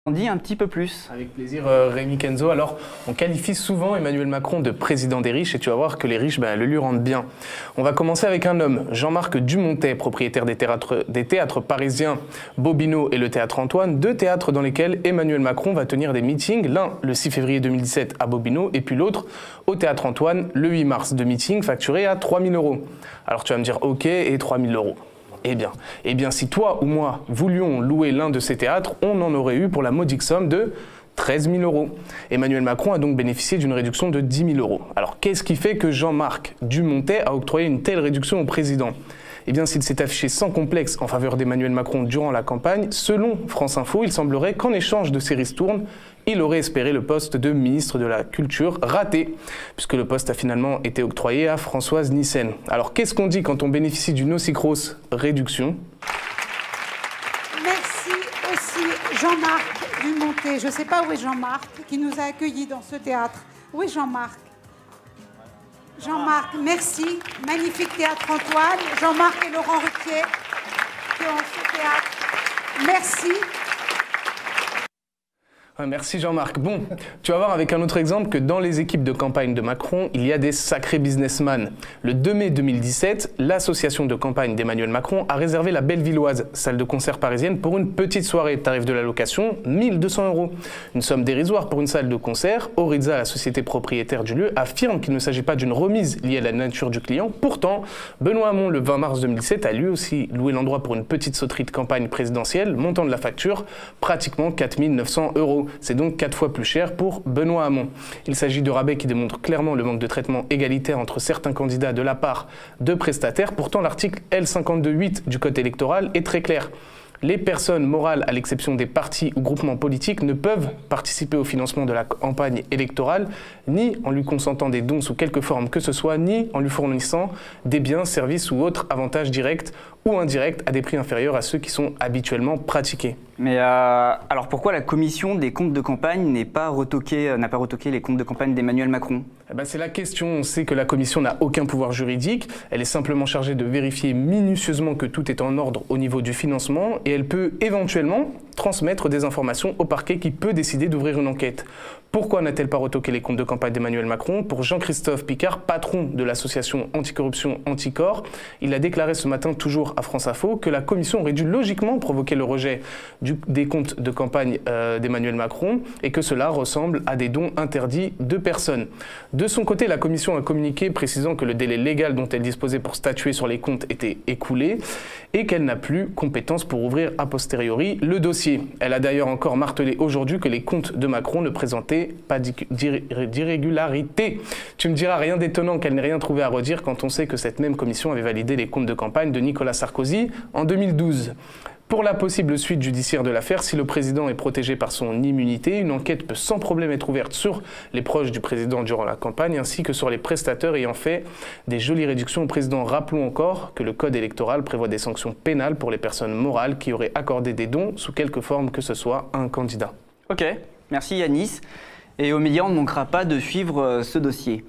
On dit un petit peu plus. Avec plaisir, Rémi Kenzo. Alors, on qualifie souvent Emmanuel Macron de président des riches et tu vas voir que les riches le lui rendent bien. On va commencer avec un homme, Jean-Marc Dumontet, propriétaire des théâtres parisiens Bobino et le Théâtre Antoine, deux théâtres dans lesquels Emmanuel Macron va tenir des meetings, l'un le 6 février 2017 à Bobino et puis l'autre au Théâtre Antoine le 8 mars, de meetings facturés à 3 000 €. Alors tu vas me dire, ok, et 3 000 €. Eh bien, si toi ou moi voulions louer l'un de ces théâtres, on en aurait eu pour la modique somme de 13 000 €. Emmanuel Macron a donc bénéficié d'une réduction de 10 000 €. Alors, qu'est-ce qui fait que Jean-Marc Dumontet a octroyé une telle réduction au président ? Eh bien, s'il s'est affiché sans complexe en faveur d'Emmanuel Macron durant la campagne, selon France Info, il semblerait qu'en échange de ces ristournes, il aurait espéré le poste de ministre de la Culture, raté, puisque le poste a finalement été octroyé à Françoise Nyssen. Alors, qu'est-ce qu'on dit quand on bénéficie d'une aussi grosse réduction ? Merci aussi Jean-Marc Dumontet. Je ne sais pas où est Jean-Marc, qui nous a accueillis dans ce théâtre. Où est Jean-Marc ? Jean-Marc, merci. Magnifique théâtre Antoine. Jean-Marc et Laurent Ruquier qui ont ce théâtre. Merci. Merci Jean-Marc. Bon, tu vas voir avec un autre exemple que dans les équipes de campagne de Macron, il y a des sacrés businessmen. Le 2 mai 2017, l'association de campagne d'Emmanuel Macron a réservé la Bellevilloise, salle de concert parisienne, pour une petite soirée. Tarif de la location, 1 200 €. Une somme dérisoire pour une salle de concert. Oriza, la société propriétaire du lieu, affirme qu'il ne s'agit pas d'une remise liée à la nature du client. Pourtant, Benoît Hamon, le 20 mars 2017, a lui aussi loué l'endroit pour une petite sauterie de campagne présidentielle. Montant de la facture, pratiquement 4 900 €. C'est donc 4 fois plus cher pour Benoît Hamon. Il s'agit de rabais qui démontrent clairement le manque de traitement égalitaire entre certains candidats de la part de prestataires. Pourtant, l'article L52.8 du Code électoral est très clair. Les personnes morales, à l'exception des partis ou groupements politiques, ne peuvent participer au financement de la campagne électorale, ni en lui consentant des dons sous quelque forme que ce soit, ni en lui fournissant des biens, services ou autres avantages directs ou indirects à des prix inférieurs à ceux qui sont habituellement pratiqués. Mais alors pourquoi la commission des comptes de campagne n'a pas retoqué les comptes de campagne d'Emmanuel Macron ? C'est la question. On sait que la commission n'a aucun pouvoir juridique. Elle est simplement chargée de vérifier minutieusement que tout est en ordre au niveau du financement et elle peut éventuellement transmettre des informations au parquet qui peut décider d'ouvrir une enquête. Pourquoi n'a-t-elle pas retoqué les comptes de campagne d'Emmanuel Macron ? Pour Jean-Christophe Picard, patron de l'association anticorruption Anticor, il a déclaré ce matin, toujours à France Info, que la commission aurait dû logiquement provoquer le rejet des comptes de campagne d'Emmanuel Macron et que cela ressemble à des dons interdits de personnes. De son côté, la commission a communiqué précisant que le délai légal dont elle disposait pour statuer sur les comptes était écoulé et qu'elle n'a plus compétence pour ouvrir a posteriori le dossier. Elle a d'ailleurs encore martelé aujourd'hui que les comptes de Macron ne présentaient pas d'irrégularité. Tu me diras, rien d'étonnant qu'elle n'ait rien trouvé à redire quand on sait que cette même commission avait validé les comptes de campagne de Nicolas Sarkozy en 2012. Pour la possible suite judiciaire de l'affaire, si le président est protégé par son immunité, une enquête peut sans problème être ouverte sur les proches du président durant la campagne, ainsi que sur les prestataires ayant fait des jolies réductions au président. Rappelons encore que le code électoral prévoit des sanctions pénales pour les personnes morales qui auraient accordé des dons sous quelque forme que ce soit à un candidat. Ok, merci Yanis. Et aux médias, on ne manquera pas de suivre ce dossier.